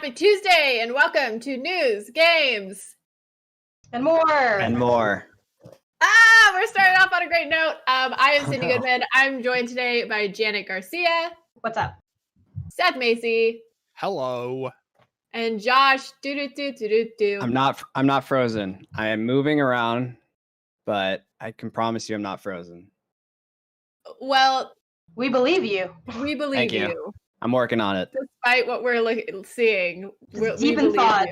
Happy Tuesday and welcome to News, Games, and more. We're starting off on a great note. I am Cindy Goodman. I'm joined today by Janet Garcia. What's up? Seth Macy. Hello. And Josh. I'm not frozen. I am moving around, but I can promise you I'm not frozen. Well, we believe you. We believe Thank you. I'm working on it. Despite what we're seeing, deep in thought.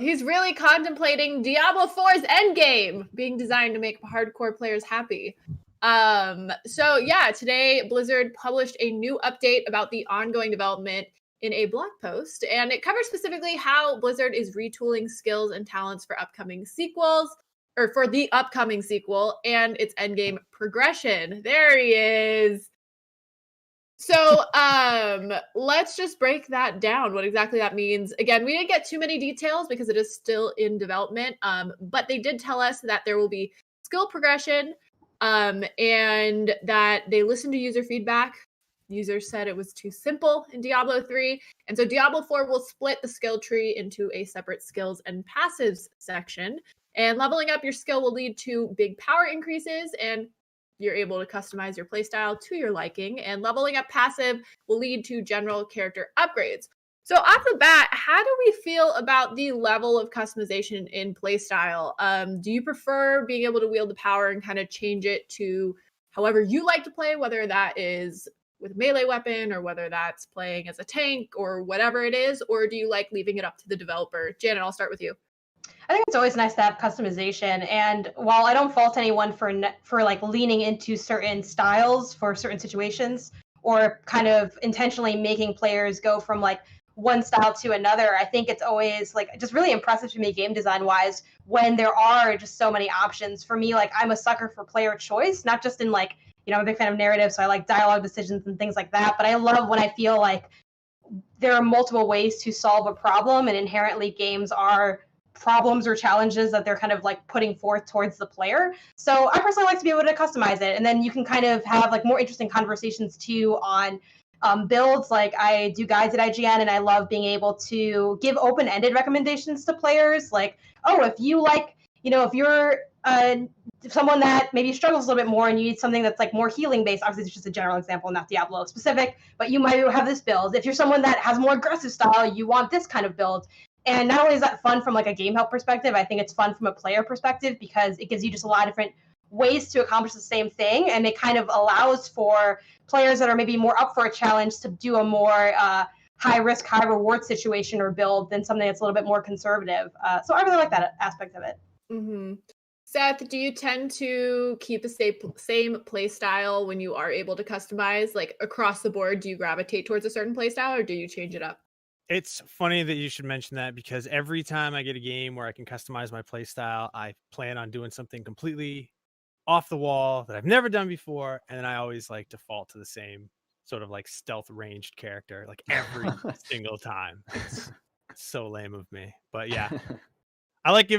He's really contemplating Diablo 4's Endgame being designed to make hardcore players happy. So yeah, today Blizzard published a new update about the ongoing development in a blog post, and it covers specifically how Blizzard is retooling skills and talents for upcoming sequels, or for the upcoming sequel and its endgame progression. There he is. So let's just break that down, what exactly that means. Again, we didn't get too many details because it is still in development, but they did tell us that there will be skill progression and that they listened to user feedback. Users said it was too simple in Diablo 3, and so Diablo 4 will split the skill tree into a separate skills and passives section, and leveling up your skill will lead to big power increases, and you're able to customize your playstyle to your liking, and leveling up passive will lead to general character upgrades. So off the bat, how do we feel about the level of customization in playstyle? Do you prefer being able to wield the power and kind of change it to however you like to play, whether that is with a melee weapon or whether that's playing as a tank or whatever it is, or do you like leaving it up to the developer? Janet, I'll start with you. I think it's always nice to have customization, and while I don't fault anyone for like leaning into certain styles for certain situations or kind of intentionally making players go from like one style to another, I think it's always like just really impressive to me game design wise when there are just so many options. For me, like I'm a sucker for player choice, not just in like, you know, I'm a big fan of narrative, so I like dialogue decisions and things like that, but I love when I feel like there are multiple ways to solve a problem, and inherently games are problems or challenges that they're kind of like putting forth towards the player. So I personally like to be able to customize it, and then you can kind of have like more interesting conversations too on builds. Like I do guides at IGN, and I love being able to give open-ended recommendations to players. Like, oh, if you like, you know, if you're someone that maybe struggles a little bit more and you need something that's like more healing based, obviously it's just a general example, not Diablo specific, but you might have this build. If you're someone that has more aggressive style, you want this kind of build. And not only is that fun from like a game help perspective, I think it's fun from a player perspective because it gives you just a lot of different ways to accomplish the same thing. And it kind of allows for players that are maybe more up for a challenge to do a more high risk, high reward situation or build than something that's a little bit more conservative. So I really like that aspect of it. Mm-hmm. Seth, do you tend to keep the same play style when you are able to customize? Like across the board, do you gravitate towards a certain play style or do you change it up? It's funny that you should mention that because every time I get a game where I can customize my playstyle, I plan on doing something completely off the wall that I've never done before. And then I always like default to the same sort of like stealth ranged character, like every single time. It's so lame of me. But yeah, I like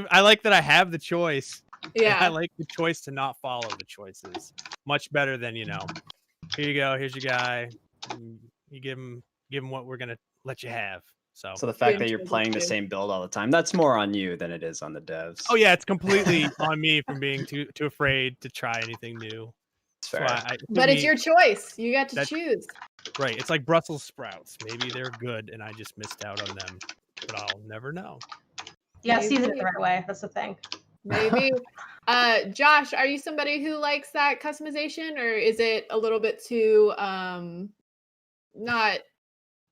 that I have the choice. Yeah. I like the choice to not follow the choices much better than, you know, here you go, here's your guy. You give him what we're going to let you have. So the fact that you're playing the same build all the time, that's more on you than it is on the devs. Oh yeah, it's completely on me from being too afraid to try anything new. But it's your choice. You got to choose. Right. It's like Brussels sprouts. Maybe they're good and I just missed out on them, but I'll never know. Yeah, season it the right way. That's the thing. Maybe. Josh, are you somebody who likes that customization, or is it a little bit too not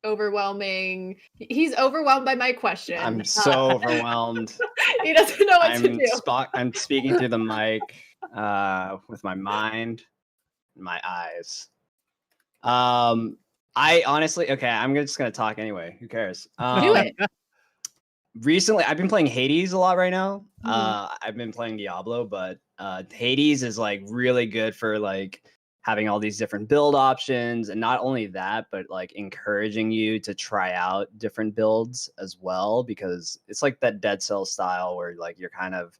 overwhelming? He's overwhelmed by my question. I'm so overwhelmed. He doesn't know what to do. I'm speaking through the mic with my mind and my eyes. I honestly, okay, I'm just gonna talk anyway. Who cares? Do it. Recently, I've been playing Hades a lot right now. I've been playing Diablo, but Hades is like really good for like having all these different build options, and not only that, but like encouraging you to try out different builds as well, because it's like that Dead Cell style where like you're kind of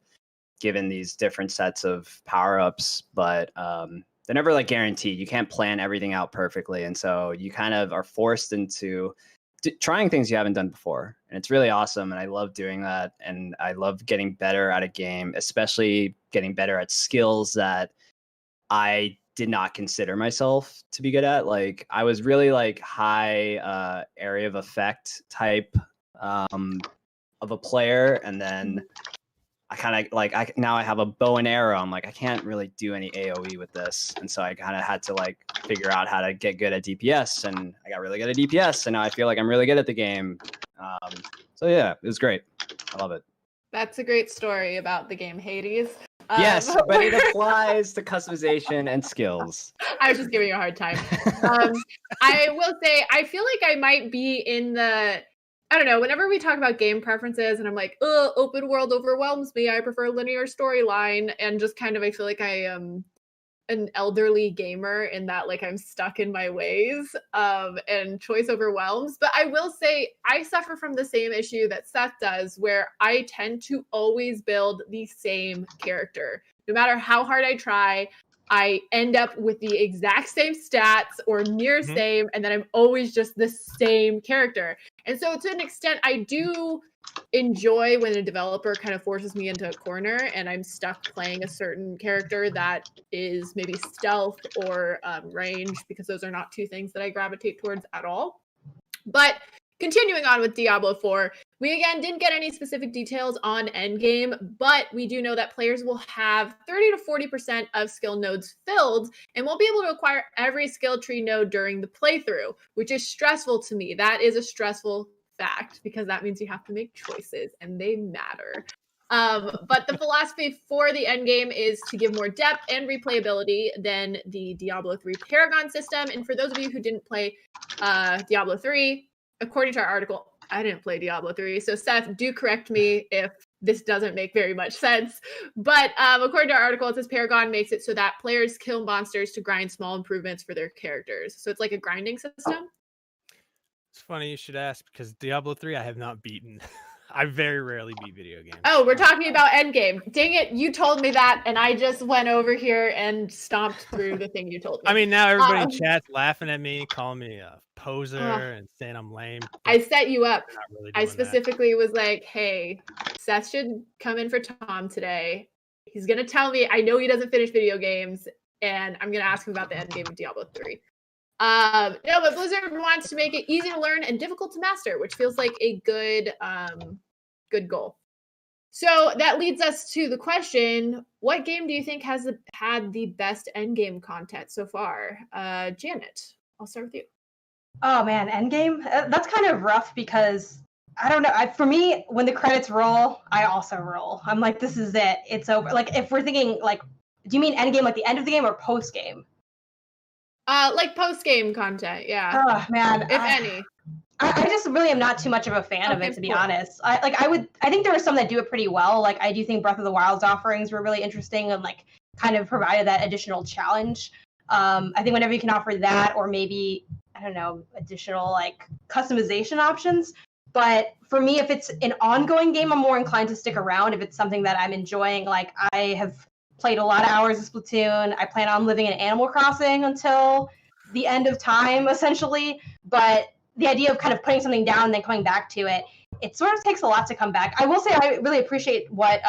given these different sets of power-ups, but they're never like guaranteed. You can't plan everything out perfectly, and so you kind of are forced into trying things you haven't done before, and it's really awesome. And I love doing that, and I love getting better at a game, especially getting better at skills that I did not consider myself to be good at. Like I was really like high area of effect type of a player, and then I kind of like now I have a bow and arrow. I'm like I can't really do any AoE with this, and so I kind of had to like figure out how to get good at DPS, and I got really good at DPS, and now I feel like I'm really good at the game. So yeah, it was great. I love it. That's a great story about the game Hades. Yes, but it applies to customization and skills. I was just giving you a hard time. I will say, I feel like I might be in the, I don't know, whenever we talk about game preferences and I'm like, oh, open world overwhelms me. I prefer linear storyline. And just kind of, I feel like I am an elderly gamer in that like I'm stuck in my ways and choice overwhelms. But I will say I suffer from the same issue that Seth does, where I tend to always build the same character. No matter how hard I try, I end up with the exact same stats or near same, and then I'm always just the same character. And so to an extent, I do enjoy when a developer kind of forces me into a corner and I'm stuck playing a certain character that is maybe stealth or range, because those are not two things that I gravitate towards at all. But continuing on with Diablo 4, we again didn't get any specific details on Endgame, but we do know that players will have 30 to 40% of skill nodes filled and won't be able to acquire every skill tree node during the playthrough, which is stressful to me. That is a stressful fact, because that means you have to make choices and they matter. But the philosophy for the endgame is to give more depth and replayability than the Diablo 3 Paragon system. And for those of you who didn't play Diablo 3, according to our article, I didn't play Diablo 3, so Seth, do correct me if this doesn't make very much sense. But according to our article, it says Paragon makes it so that players kill monsters to grind small improvements for their characters. So it's like a grinding system. It's funny you should ask, because Diablo 3 I have not beaten. I very rarely beat video games. Oh, we're talking about Endgame. Dang it, you told me that, and I just went over here and stomped through the thing you told me. I mean, now everybody in chat's laughing at me, calling me a poser and saying I'm lame. I set you up. Really I specifically was like, hey, Seth should come in for Tom today. He's going to tell me, I know he doesn't finish video games, and I'm going to ask him about the endgame of Diablo 3. No, but Blizzard wants to make it easy to learn and difficult to master, which feels like a good goal. So that leads us to the question: what game do you think has had the best endgame content so far? Janet, I'll start with you. Oh man, Endgame? That's kind of rough because I don't know. For me, when the credits roll, I also roll. I'm like, this is it. It's over. Like, if we're thinking, like, do you mean Endgame like the end of the game or post game? Like post game content, yeah. Oh man, if any. I just really am not too much of a fan of it, to be honest. I think there are some that do it pretty well. Like, I do think Breath of the Wild's offerings were really interesting and like kind of provided that additional challenge. I think whenever you can offer that, or maybe, I don't know, additional like customization options. But for me, if it's an ongoing game, I'm more inclined to stick around. If it's something that I'm enjoying, like I have played a lot of hours of Splatoon. I plan on living in Animal Crossing until the end of time, essentially. But the idea of kind of putting something down and then coming back to it, it sort of takes a lot to come back. I will say I really appreciate what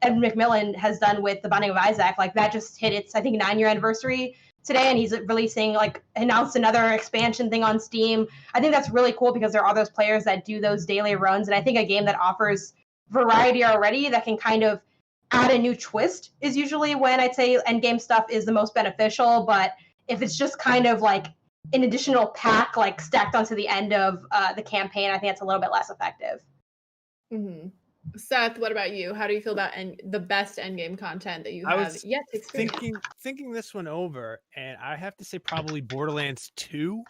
Ed McMillan has done with The Binding of Isaac. Like, that just hit its, I think, 9-year anniversary today, and he's releasing, like, announced another expansion thing on Steam. I think that's really cool because there are those players that do those daily runs, and I think a game that offers variety already that can kind of add a new twist is usually when I'd say endgame stuff is the most beneficial. But if it's just kind of like an additional pack, like stacked onto the end of the campaign, I think it's a little bit less effective. Mm-hmm. Seth, what about you? How do you feel about the best endgame content that you have yet to experience? Thinking this one over, and I have to say probably Borderlands 2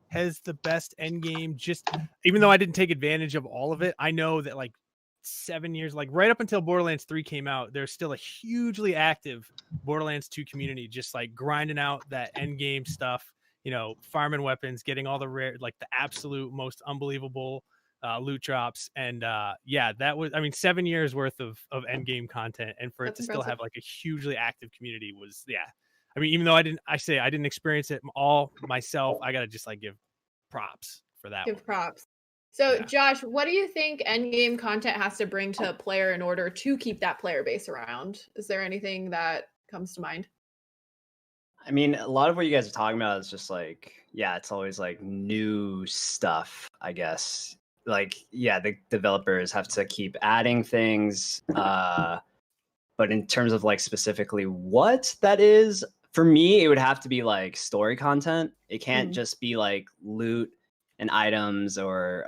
has the best endgame. Just even though I didn't take advantage of all of it, I know that like 7 years, like right up until Borderlands 3 came out, there's still a hugely active Borderlands 2 community, just like grinding out that endgame stuff, you know, farming weapons, getting all the rare, like the absolute most unbelievable loot drops. And yeah, that was, I mean, 7 years worth of endgame content, and for That's it to impressive. Still have like a hugely active community was, yeah. I mean, even though I didn't experience it all myself, I gotta just like give props for that. Give props. So, Yeah. Josh, what do you think endgame content has to bring to a player in order to keep that player base around? Is there anything that comes to mind? I mean, a lot of what you guys are talking about is just like, yeah, it's always like new stuff, I guess. Like, yeah, the developers have to keep adding things. But in terms of like specifically what that is, for me, it would have to be like story content. It can't just be like loot and items or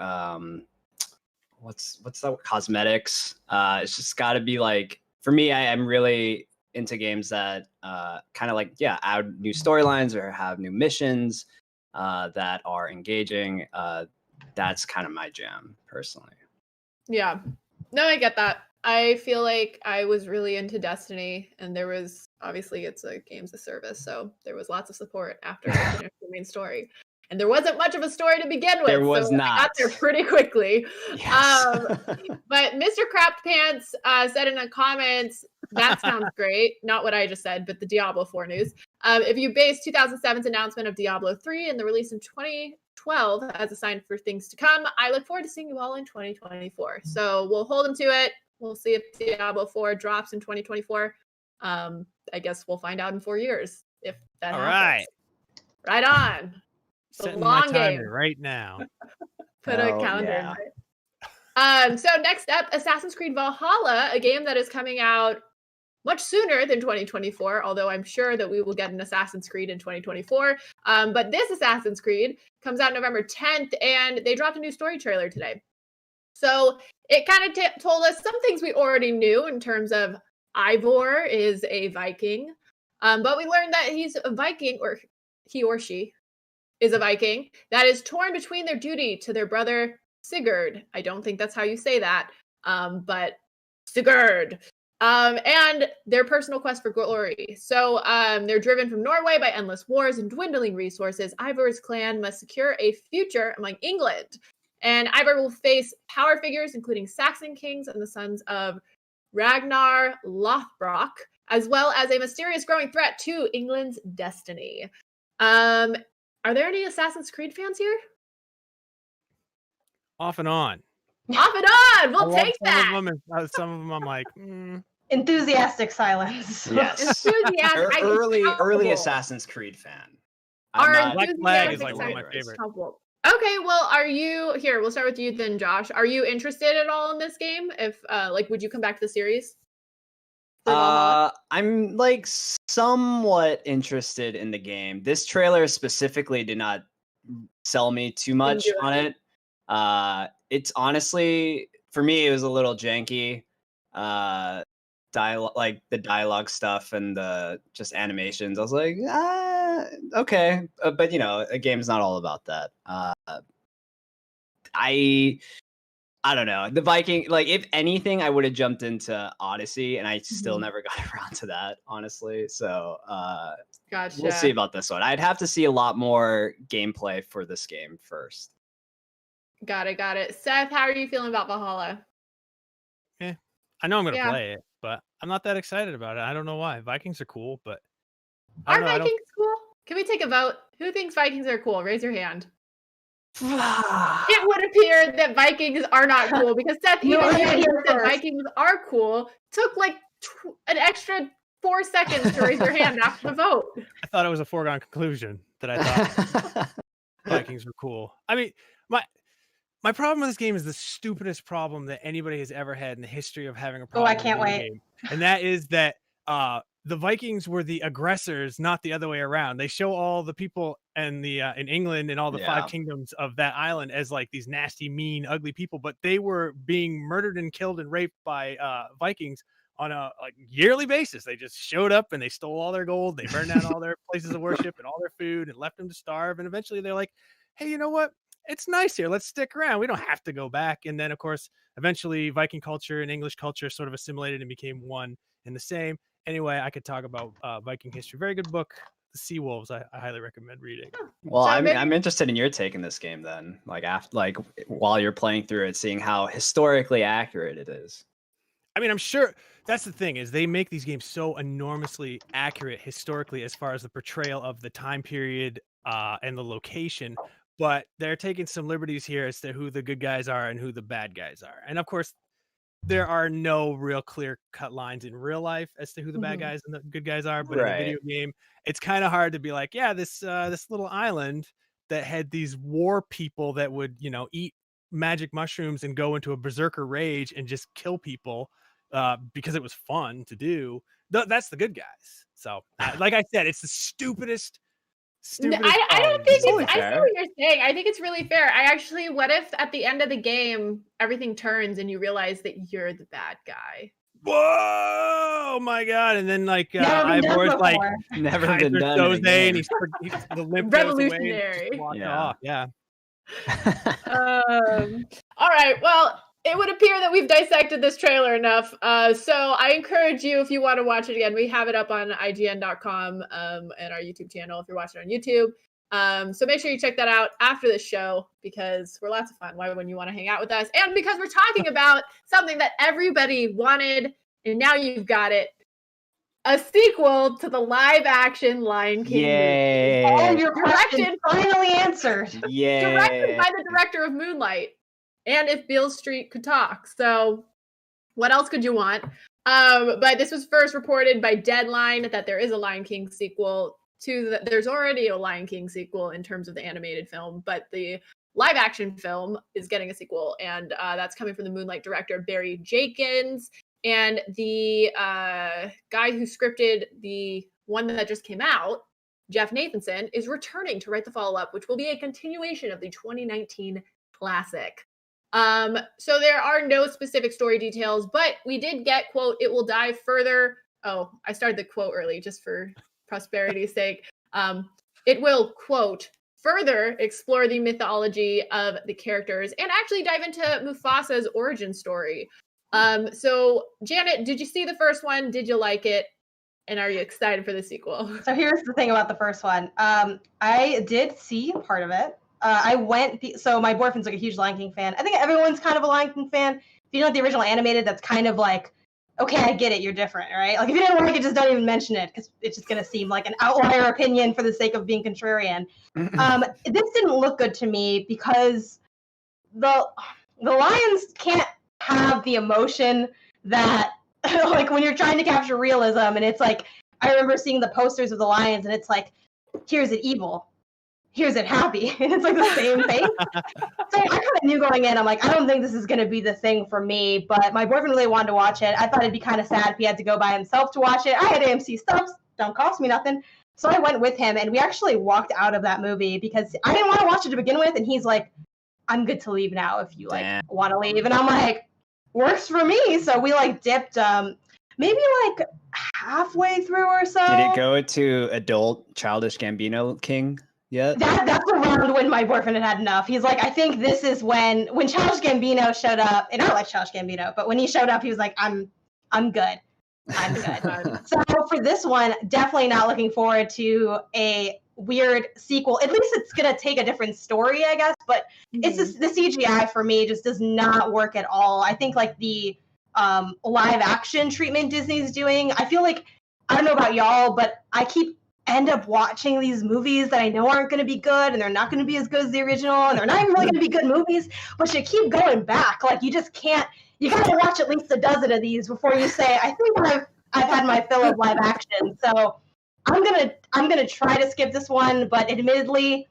what's that, cosmetics. It's just got to be like, for me, I'm really into games that kind of like, yeah, add new storylines or have new missions that are engaging. That's kind of my jam personally. Yeah. No, I get that. I feel like I was really into Destiny, and there was obviously it's a games of service, so there was lots of support after I finished the main story. And there wasn't much of a story to begin with. There was so I got not. there pretty quickly. Yes. But Mr. Crapped Pants said in the comments, that sounds great. Not what I just said, but the Diablo 4 news. If you base 2007's announcement of Diablo 3 and the release in 2012 as a sign for things to come, I look forward to seeing you all in 2024. So we'll hold them to it. We'll see if Diablo 4 drops in 2024. I guess we'll find out in 4 years if that All happens. Right on. Setting long my timer game. right now. Put a Oh, calendar yeah. in it. So next up, Assassin's Creed Valhalla, a game that is coming out much sooner than 2024, although I'm sure that we will get an Assassin's Creed in 2024. But this Assassin's Creed comes out November 10th, and they dropped a new story trailer today. So it kind of told us some things we already knew in terms of Ivor is a Viking. But we learned that he's a Viking, or he or she is a Viking that is torn between their duty to their brother Sigurd. I don't think that's how you say that, but Sigurd. And their personal quest for glory. So they're driven from Norway by endless wars and dwindling resources. Ivor's clan must secure a future among England. And Ivor will face power figures, including Saxon kings and the sons of Ragnar Lothbrok, as well as a mysterious growing threat to England's destiny. Are there any Assassin's Creed fans here? Off and on. Off and on! We'll take some that! Of them, and some of them I'm like, Enthusiastic silence. Yes. Enthusiastic. Early Assassin's Creed fan. Black Flag is like one of my favorites. Okay, well, are you here? We'll start with you then, Josh. Are you interested at all in this game? If would you come back to the series? I'm like somewhat interested in the game. This trailer specifically did not sell me too much on it. It's honestly, for me, it was a little janky. Dialogue, like the dialogue stuff and the just animations. I was like, okay, but you know, a game's not all about that. I don't know. The Viking, like, if anything, I would have jumped into Odyssey, and I still never got around to that, honestly. So, gotcha. We'll see about this one. I'd have to see a lot more gameplay for this game first. Got it. Seth, how are you feeling about Valhalla? Yeah, I know I'm going to play it, but I'm not that excited about it. I don't know why. Vikings are cool, but are Vikings cool? Can we take a vote? Who thinks Vikings are cool? Raise your hand. It would appear that Vikings are not cool because Seth, even you that Vikings are cool, took like an extra 4 seconds to raise your hand after the vote. I thought it was a foregone conclusion that I thought Vikings were cool. I mean, my problem with this game is the stupidest problem that anybody has ever had in the history of having a problem. I can't wait. Game. And that is that the Vikings were the aggressors, not the other way around. They show all the people in England and all the 5 kingdoms of that island as like these nasty, mean, ugly people, but they were being murdered and killed and raped by Vikings on a yearly basis. They just showed up and they stole all their gold. They burned down all their places of worship and all their food and left them to starve. And eventually they're like, hey, you know what? It's nice here. Let's stick around. We don't have to go back. And then, of course, eventually Viking culture and English culture sort of assimilated and became one and the same. Anyway, I could talk about Viking history. Very good book, The Sea Wolves. I highly recommend reading. Well, I'm interested in your take in this game then. While you're playing through it, seeing how historically accurate it is. I mean, I'm sure that's the thing is they make these games so enormously accurate historically as far as the portrayal of the time period and the location. but they're taking some liberties here as to who the good guys are and who the bad guys are. And of course, there are no real clear-cut lines in real life as to who the bad guys and the good guys are. But in a video game, it's kind of hard to be like, yeah, this little island that had these war people that would, eat magic mushrooms and go into a berserker rage and just kill people because it was fun to do. That's the good guys. So, like I said, it's the stupidest. I don't think it's. I see what you're saying. I think it's really fair. What if at the end of the game everything turns and you realize that you're the bad guy? Whoa, my God! And then Ivor's like never been done. And he's the limp revolutionary. Off. Yeah. All right. Well, it would appear that we've dissected this trailer enough. So I encourage you, if you want to watch it again, we have it up on IGN.com and our YouTube channel if you're watching on YouTube. So make sure you check that out after the show because we're lots of fun. Why wouldn't you want to hang out with us? And because we're talking about something that everybody wanted, and now you've got it. A sequel to the live-action Lion King movie. All your questions finally answered. Directed by the director of Moonlight. And If Beale Street Could Talk. So what else could you want? But this was first reported by Deadline that there is a Lion King sequel there's already a Lion King sequel in terms of the animated film, but the live action film is getting a sequel. And that's coming from the Moonlight director, Barry Jenkins. And the guy who scripted the one that just came out, Jeff Nathanson, is returning to write the follow-up, which will be a continuation of the 2019 classic. So there are no specific story details, but we did get, quote, it will dive further. Oh, I started the quote early just for prosperity's sake. It will, quote, further explore the mythology of the characters and actually dive into Mufasa's origin story. So Janet, did you see the first one? Did you like it? And are you excited for the sequel? So here's the thing about the first one. I did see part of it. So my boyfriend's like a huge Lion King fan. I think everyone's kind of a Lion King fan. If you know the original animated, that's kind of like, okay, I get it, you're different, right? Like if you didn't like it, just don't even mention it because it's just gonna seem like an outlier opinion for the sake of being contrarian. This didn't look good to me because the lions can't have the emotion that like when you're trying to capture realism, and it's like I remember seeing the posters of the lions, and it's like, here's it evil. Here's it happy. And it's like the same thing. So I kind of knew going in, I'm like, I don't think this is going to be the thing for me. But my boyfriend really wanted to watch it. I thought it'd be kind of sad if he had to go by himself to watch it. I had AMC subs. Don't cost me nothing. So I went with him, and we actually walked out of that movie because I didn't want to watch it to begin with. And he's like, I'm good to leave now if you want to leave. And I'm like, works for me. So we dipped maybe halfway through or so. Did it go to adult Childish Gambino King? Yeah, that's around when my boyfriend had enough. He's like, I think this is when Childish Gambino showed up, and I like Childish Gambino, but when he showed up, he was like, I'm good. I'm good. So for this one, definitely not looking forward to a weird sequel. At least it's gonna take a different story, I guess. But it's just the CGI for me just does not work at all. I think the live action treatment Disney's doing, I feel like, I don't know about y'all, but I end up watching these movies that I know aren't going to be good, and they're not going to be as good as the original, and they're not even really going to be good movies, but you keep going back. Like you just can't. You got to watch at least a dozen of these before you say, I think I've had my fill of live action. So I'm gonna try to skip this one, but admittedly,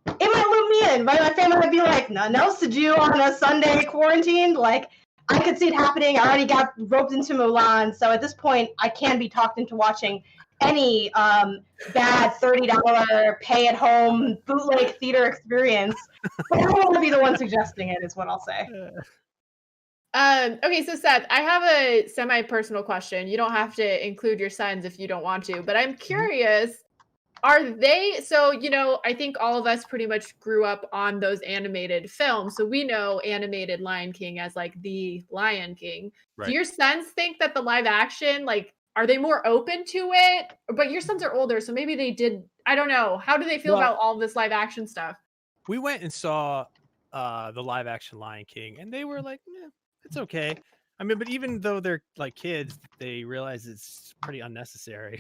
it might loop me in. My family might be like, nothing else to do on a Sunday quarantined. Like I could see it happening. I already got roped into Mulan, so at this point, I can be talked into watching any bad $30 pay-at-home bootleg theater experience. But I don't want to be the one suggesting it, is what I'll say. Okay, so Seth, I have a semi-personal question. You don't have to include your sons if you don't want to, but I'm curious, are they, so, I think all of us pretty much grew up on those animated films, so we know animated Lion King as the Lion King. Right. Do your sons think that the live action, are they more open to it? But your sons are older, so maybe they did. I don't know. How do they feel about all this live action stuff? We went and saw the live action Lion King, and they were like, it's okay. I mean, but even though they're like kids, they realize it's pretty unnecessary.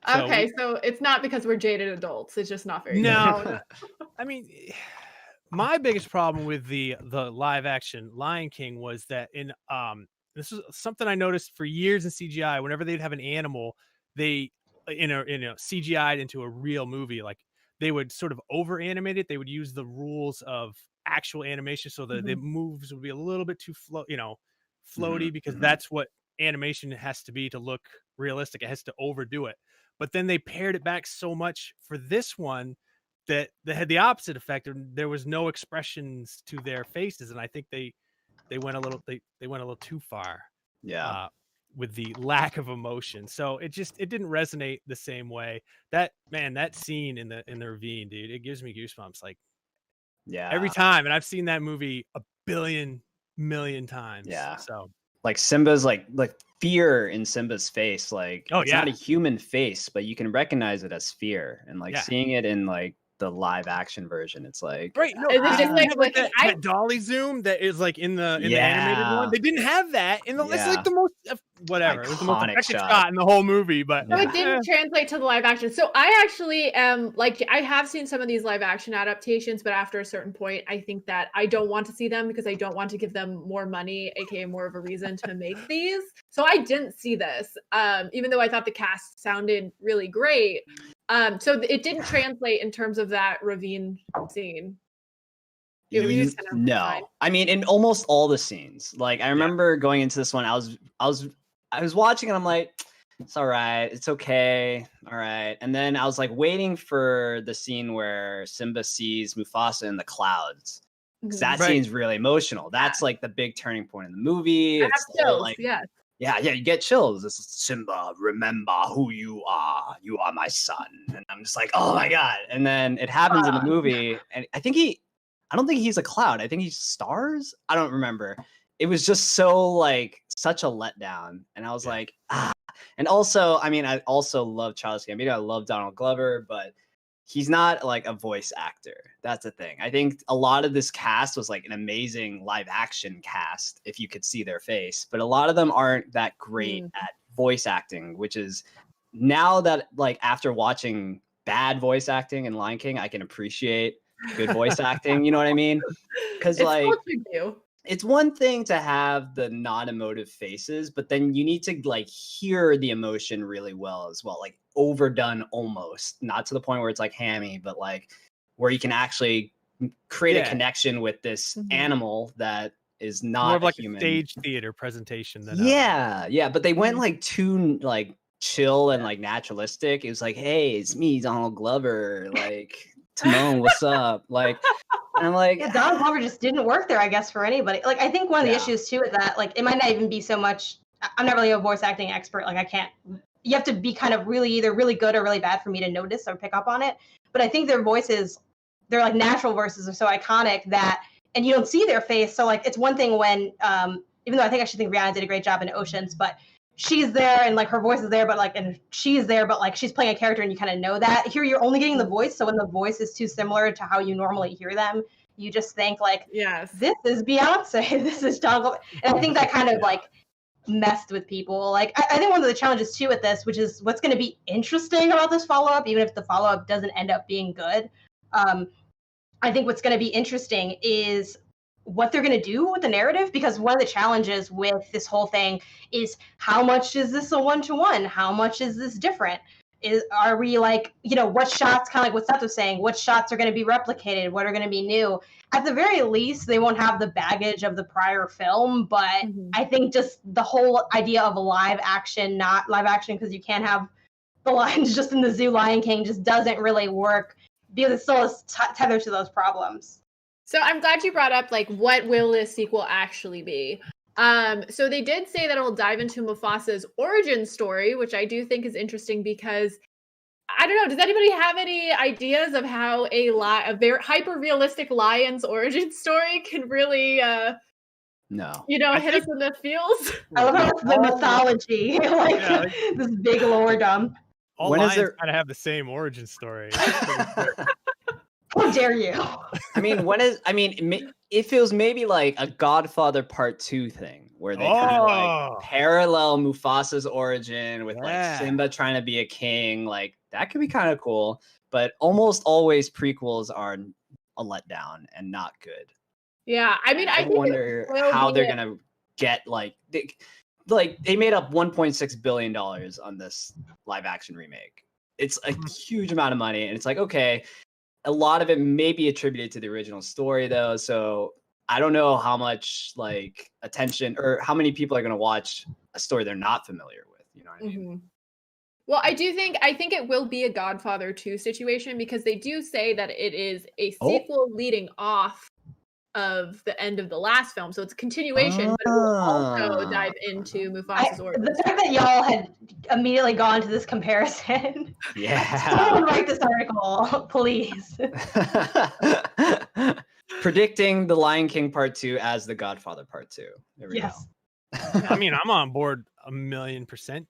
Okay, so it's not because we're jaded adults. It's just not very good. No, I mean, my biggest problem with the live action Lion King was that this is something I noticed for years in CGI. Whenever they'd have an animal, they CGI'd into a real movie, like they would sort of over animate it. They would use the rules of actual animation so that the moves would be a little bit too floaty, because that's what animation has to be to look realistic. It has to overdo it. But then they pared it back so much for this one that they had the opposite effect. There was no expressions to their faces, and I think they went a little too far. Yeah. With the lack of emotion. So it didn't resonate the same way. That scene in the ravine, dude, it gives me goosebumps like every time. And I've seen that movie a million times. Yeah. So like Simba's like fear in Simba's face, like it's not a human face, but you can recognize it as fear. And like seeing it in like the live action version, it's like right. No, it's just like that dolly zoom that is like in the animated one. They didn't have that in the it's like the most whatever. It was the most effective shot in the whole movie, but so it didn't translate to the live action. So I actually am like, I have seen some of these live action adaptations, but after a certain point, I think that I don't want to see them because I don't want to give them more money, aka more of a reason to make these. So I didn't see this, even though I thought the cast sounded really great. So it didn't translate in terms of that ravine scene. No, I mean, in almost all the scenes, like I remember going into this one, I was watching and I'm like, it's all right, it's okay, all right. And then I was like waiting for the scene where Simba sees Mufasa in the clouds, because that scene's really emotional. That's like the big turning point in the movie. It's chills, like, yeah, you get chills. It's Simba, remember who you are. You are my son. And I'm just like, oh my God. And then it happens in the movie. And I don't think he's a cloud. I think he's stars. I don't remember. It was just so like such a letdown. And I was like, ah. And also, I mean, I also love Childish Gambino. I love Donald Glover, but he's not like a voice actor. That's the thing. I think a lot of this cast was like an amazing live action cast if you could see their face, but a lot of them aren't that great at voice acting, which is now that like after watching bad voice acting in Lion King, I can appreciate good voice acting. You know what I mean? Because like it's one thing to have the non-emotive faces, but then you need to like hear the emotion really well as well, like overdone almost, not to the point where it's like hammy, but like where you can actually create a connection with this animal that is not more of like human. A stage theater presentation than but they went like too like chill and like naturalistic. It was like, hey, it's me, Donald Glover, like Timon, what's up? Like, and I'm like, Donald Glover just didn't work there, I guess, for anybody. Like, I think one of the issues too is that like it might not even be so much. I'm not really a voice acting expert. Like, I can't. You have to be kind of really either really good or really bad for me to notice or pick up on it. But I think their voices, their like natural voices, are so iconic that, and you don't see their face. So like, it's one thing when, even though I think Rihanna did a great job in Oceans, but she's there and like her voice is there, but like, and she's there, but like she's playing a character and you kind of know that. Here you're only getting the voice, so when the voice is too similar to how you normally hear them, you just think like, this is Beyonce, this is Donald Glover. And I think that kind of like messed with people. Like I think one of the challenges too with this, which is what's going to be interesting about this follow-up, even if the follow-up doesn't end up being good, I think what's going to be interesting is what they're going to do with the narrative, because one of the challenges with this whole thing is how much is this a one-to-one? How much is this different? Are we like, what shots, kind of like what Seth was saying, what shots are going to be replicated? What are going to be new? At the very least, they won't have the baggage of the prior film, but I think just the whole idea of a live action, not live action because you can't have the lines just in the zoo Lion King, just doesn't really work because it still is tethered to those problems. So I'm glad you brought up like what will this sequel actually be. So they did say that it'll dive into Mufasa's origin story, which I do think is interesting because I don't know. Does anybody have any ideas of how a very hyper realistic lion's origin story can really, no, hit us in the feels? I love how it's the mythology, like this big lore dump. All lions kind of have the same origin story. How dare you? I mean, it feels maybe like a Godfather Part 2 thing, where they kind of like Oh. parallel Mufasa's origin with like Yeah. Simba trying to be a king. Like that could be kind of cool, but almost always prequels are a letdown and not good. Yeah, I mean, I think wonder how they're gonna get like they made up $1.6 billion on this live action remake. It's a huge amount of money, and it's like, okay, a lot of it may be attributed to the original story though, so I don't know how much like attention or how many people are going to watch a story they're not familiar with, you know what I mean? Well, I think it will be a Godfather 2 situation, because they do say that it is a sequel leading off of the end of the last film, so it's a continuation, but it will also dive into Mufasa's origin. The fact that y'all had immediately gone to this comparison. Yeah. Someone write this article, please. Predicting The Lion King Part 2 as The Godfather Part 2. There we go. I mean, I'm on board 1,000,000%.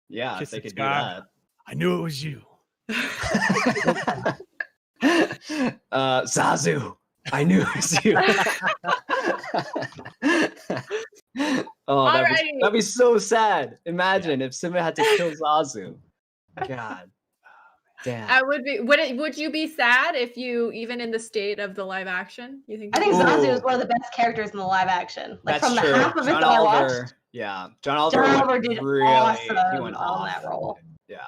Yeah, Kiss they the could sky. do I knew it was you. that. Zazu, I knew it was you. Oh, that'd be so sad. Imagine if Simba had to kill Zazu. God. Damn. I would be. Would you be sad if you, even in the state of the live action, you think? I think Zazu is one of the best characters in the live action. Like That's from true. the half of it John that I Oliver, watched. yeah, John Oliver did really, awesome he went on off. that role. Yeah,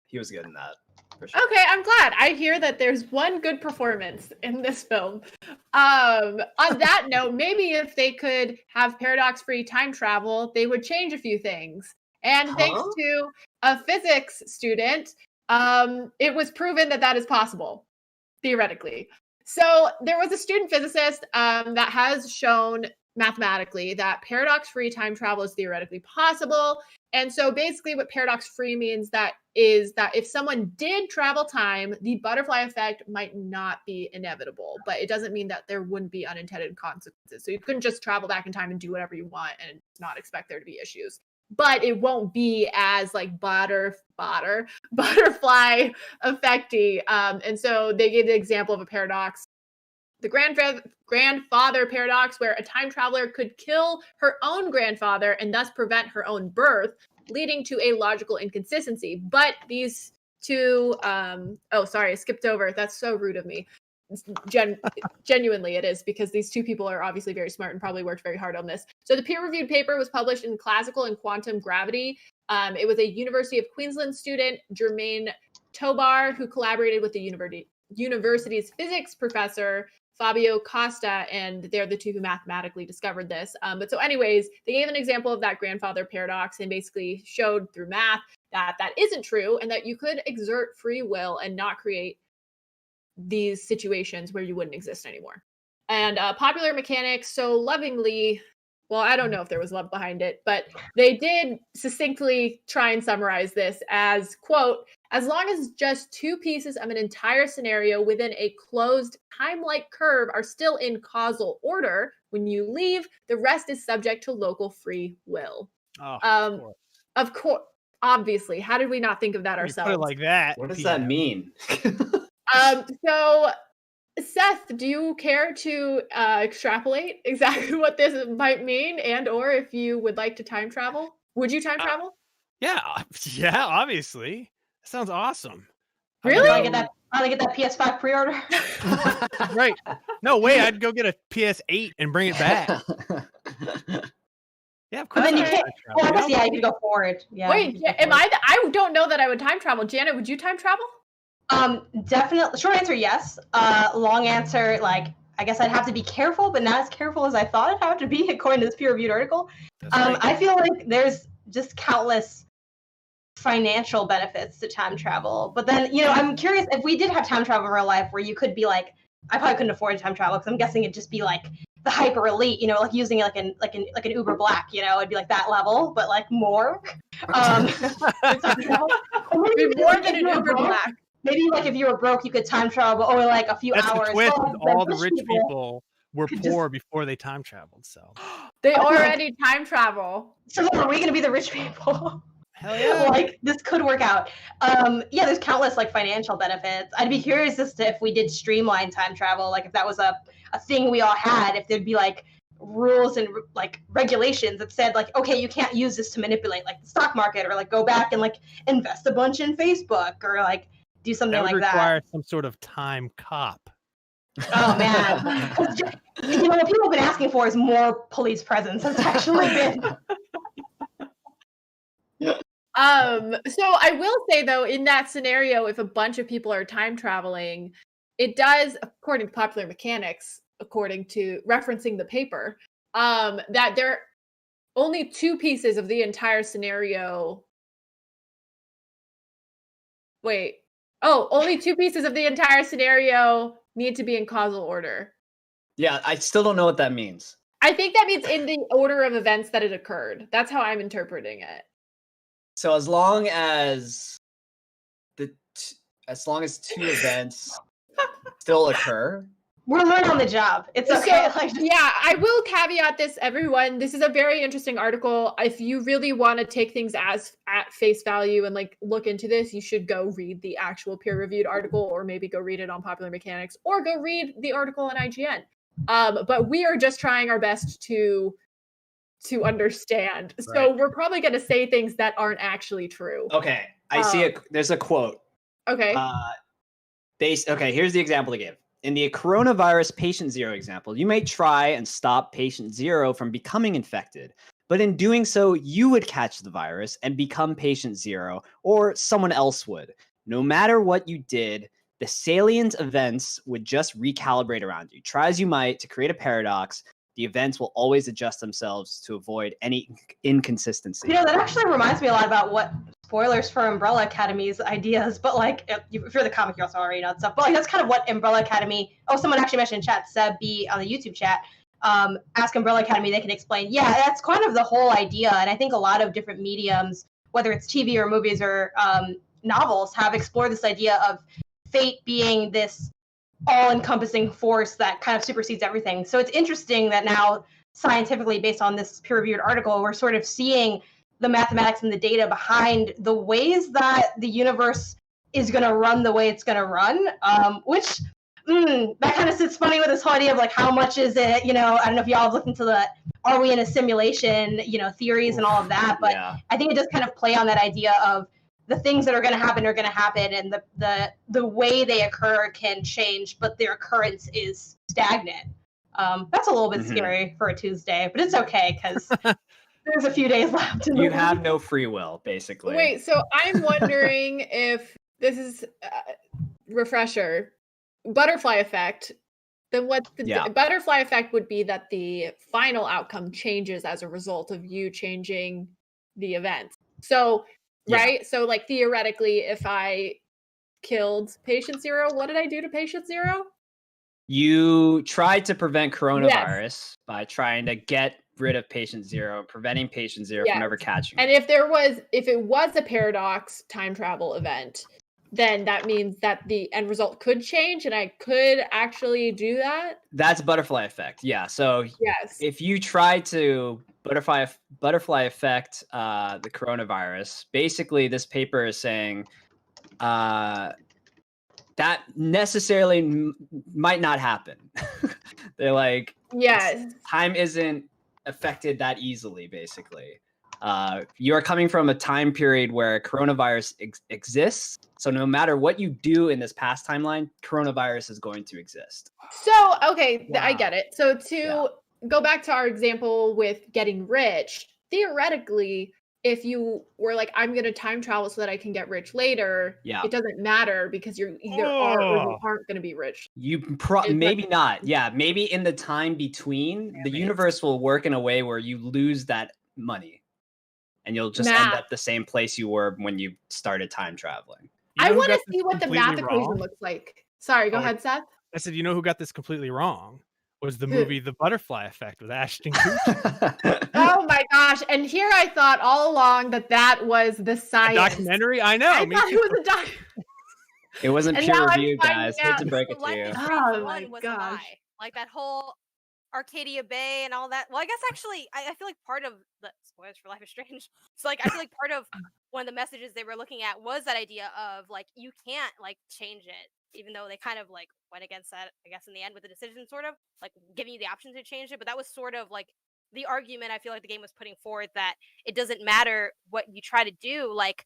he was good in that. For sure. Okay, I'm glad. I hear that there's one good performance in this film. On that note, maybe if they could have paradox-free time travel, they would change a few things. And thanks to a physics student, it was proven that that is possible, theoretically. So there was a student physicist that has shown mathematically that paradox-free time travel is theoretically possible. And so basically what paradox-free means is that if someone did travel time, the butterfly effect might not be inevitable, but it doesn't mean that there wouldn't be unintended consequences. So you couldn't just travel back in time and do whatever you want and not expect there to be issues. But it won't be as like butterfly effecty. And so they gave the example of a paradox, the grandfather paradox, where a time traveler could kill her own grandfather and thus prevent her own birth, leading to a logical inconsistency. But these two, I skipped over. That's so rude of me. Genuinely it is, because these two people are obviously very smart and probably worked very hard on this. So the peer-reviewed paper was published in Classical and Quantum Gravity. It was a University of Queensland student, Jermaine Tobar, who collaborated with the university's physics professor, Fabio Costa, and they're the two who mathematically discovered this. But so anyways, they gave an example of that grandfather paradox and basically showed through math that that isn't true, and that you could exert free will and not create these situations where you wouldn't exist anymore. And Popular Mechanics so lovingly, well, I don't know if there was love behind it, but they did succinctly try and summarize this as, quote, as long as just two pieces of an entire scenario within a closed time-like curve are still in causal order, when you leave, the rest is subject to local free will. Of course, obviously. How did we not think of that ourselves? Put it like that. What does that mean? So Seth, do you care to extrapolate exactly what this might mean, and or if you would like to time travel? Would you time travel? Yeah, obviously. That sounds awesome. Really? I get that PS5 pre-order. Right. No way, I'd go get a PS8 and bring it back. Yeah, of course. But then you can't. Well, I guess, yeah, you could go forward. Yeah. Wait, I don't know that I would time travel. Janet, would you time travel? Definitely. Short answer, yes. Long answer, like, I guess I'd have to be careful, but not as careful as I thought I'd have to be, according to this peer-reviewed article. Right. I feel like there's just countless financial benefits to time travel. But then, I'm curious if we did have time travel in real life, where you could be like, I probably couldn't afford time travel, because I'm guessing it'd just be like the hyper elite, like using like an Uber Black, it'd be like that level, but like more. Time travel. More than an Uber Black. Maybe like if you were broke, you could time travel over like a few That's hours. the twist. Well, All the rich people were poor before they time traveled. So they already time travel. So are we gonna be the rich people? Hell yeah! Like this could work out. Yeah, there's countless like financial benefits. I'd be curious as to if we did streamline time travel, like if that was a thing we all had, if there'd be like rules and like regulations that said like, okay, you can't use this to manipulate like the stock market or like go back and like invest a bunch in Facebook or like do something That would like require that. some sort of time cop. Oh man, what people have been asking for is more police presence. That's actually been. So I will say though, in that scenario, if a bunch of people are time traveling, it does, according to popular mechanics, according to referencing the paper, that there are only two pieces of the entire scenario. Wait. Oh, only two pieces of the entire scenario need to be in causal order. Yeah, I still don't know what that means. I think that means in the order of events that it occurred. That's how I'm interpreting it. So as long as two events still occur. We're learning on the job. It's okay. So, yeah, I will caveat this, everyone. This is a very interesting article. If you really want to take things as at face value and like look into this, you should go read the actual peer-reviewed article, or maybe go read it on Popular Mechanics, or go read the article on IGN. But we are just trying our best to understand. So Right. we're probably going to say things that aren't actually true. Okay, I see it. There's a quote. Okay. Okay, here's the example they give. In the coronavirus patient zero example, you may try and stop patient zero from becoming infected, but in doing so, you would catch the virus and become patient zero, or someone else would. No matter what you did, the salient events would just recalibrate around you. Try as you might to create a paradox, the events will always adjust themselves to avoid any inconsistency. You know, that actually reminds me a lot about what, spoilers for Umbrella Academy's ideas, but like, if you're the comic, you also already know that stuff, but like, that's kind of what Umbrella Academy, someone actually mentioned in chat, Seb B on the YouTube chat, ask Umbrella Academy, they can explain. Yeah, that's kind of the whole idea, and I think a lot of different mediums, whether it's TV or movies or novels, have explored this idea of fate being this all-encompassing force that kind of supersedes everything. So it's interesting that now, scientifically, based on this peer-reviewed article, we're sort of seeing the mathematics and the data behind the ways that the universe is going to run the way it's going to run, which that kind of sits funny with this whole idea of like, how much is it, I don't know if y'all have looked into the are we in a simulation, theories and all of that, but yeah. I think it does kind of play on that idea of the things that are going to happen, and the way they occur can change, but their occurrence is stagnant. That's a little bit scary for a Tuesday, but it's okay because there's a few days left. You have no free will, basically. Wait, so I'm wondering if this is refresher butterfly effect. Then what the butterfly effect would be that the final outcome changes as a result of you changing the event. So. Yeah. Right? So, like, theoretically, if I killed patient zero, what did I do to patient zero? You tried to prevent coronavirus by trying to get rid of patient zero, preventing patient zero from ever catching it. And if it was a paradox time travel event, then that means that the end result could change and I could actually do that? That's butterfly effect. Yeah. So if you try to butterfly effect the coronavirus, basically this paper is saying that necessarily might not happen. They're like, time isn't affected that easily, basically. You are coming from a time period where coronavirus exists. So no matter what you do in this past timeline, coronavirus is going to exist. So, okay, I get it. So to go back to our example with getting rich, theoretically, if you were like, I'm going to time travel so that I can get rich later, it doesn't matter because you're either are or you aren't going to be rich. You maybe not. Yeah, maybe in the time between, the universe will work in a way where you lose that money. And you'll just end up the same place you were when you started time traveling. I want to see what the math equation looks like. Sorry, go ahead, Seth. I said, you know who got this completely wrong? Was the movie The Butterfly Effect with Ashton Kutcher. Oh my gosh. And here I thought all along that was the science. A documentary? I know. I thought it was a documentary. It wasn't peer-reviewed, guys. Hate to break it to you. Oh my gosh. Like that whole Arcadia Bay and all that. Well, I guess actually, I feel like part of the spoilers for Life is Strange. So like, I feel like part of one of the messages they were looking at was that idea of like, you can't like change it even though they kind of like went against that, I guess, in the end with the decision, sort of like giving you the option to change it. But that was sort of like the argument I feel like the game was putting forward, that it doesn't matter what you try to do, like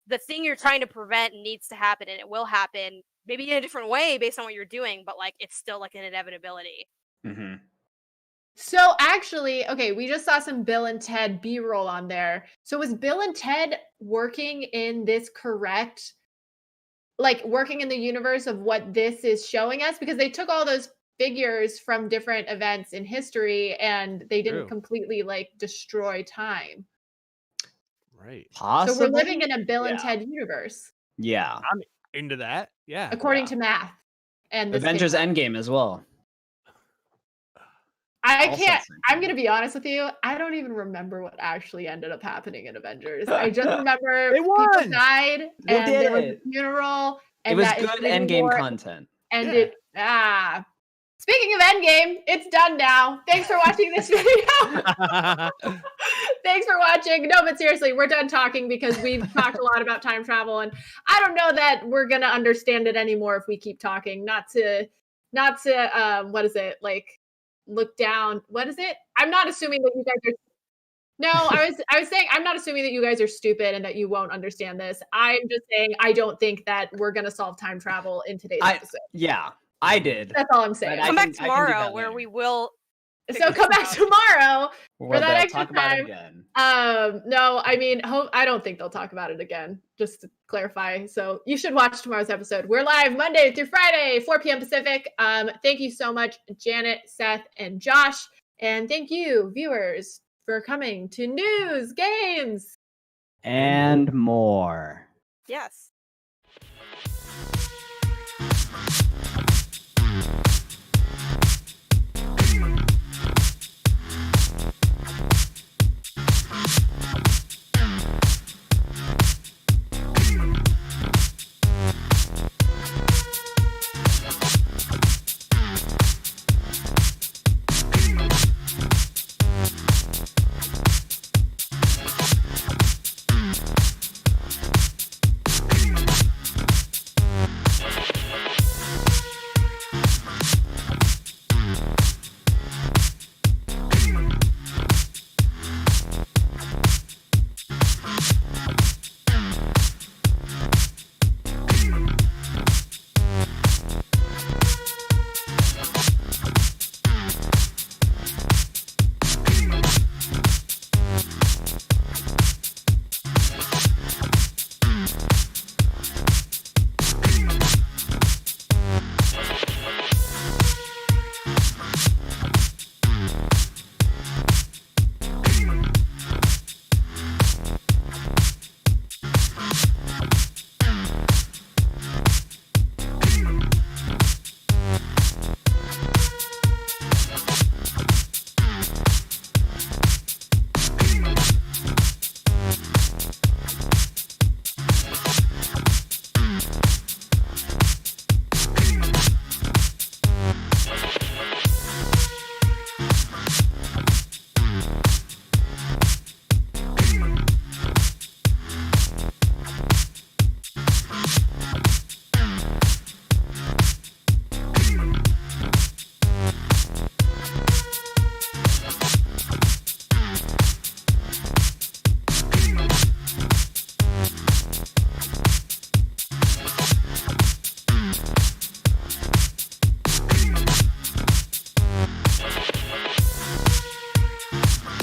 the thing you're trying to prevent needs to happen, and it will happen, maybe in a different way based on what you're doing, but like it's still like an inevitability. Mm-hmm. So actually, okay, we just saw some Bill and Ted B-roll on there. So was Bill and Ted working in this correct, like working in the universe of what this is showing us? Because they took all those figures from different events in history and they didn't True. completely like destroy time. Right. Possibly. So we're living in a Bill and Yeah. Ted universe, Yeah. I'm into that. Yeah. according Yeah. to math. And this Avengers came out. Endgame as well. I Also can't, same I'm thing. going to be honest with you. I don't even remember what actually ended up happening in Avengers. I just remember They people won! died They and there was a did. funeral. It And was that good Infinity Endgame War content. ended. Speaking of Endgame, it's done now. Thanks for watching this video. Thanks for watching. No, but seriously, we're done talking because we've talked a lot about time travel, and I don't know that we're gonna understand it anymore if we keep talking. Not to what is it, like look down? What is it? I'm not assuming that you guys are. No, I was saying I'm not assuming that you guys are stupid and that you won't understand this. I'm just saying I don't think that we're gonna solve time travel in today's episode. Yeah, I did. That's all I'm saying. But Come I back can do tomorrow that where later. we will. So come back tomorrow Where that they'll extra talk about it time. again. No, I mean, I don't think they'll talk about it again, just to clarify. So you should watch tomorrow's episode. We're live Monday through Friday, 4 p.m. Pacific. Thank you so much, Janet, Seth, and Josh. And thank you, viewers, for coming to News, Games, And more. Yes.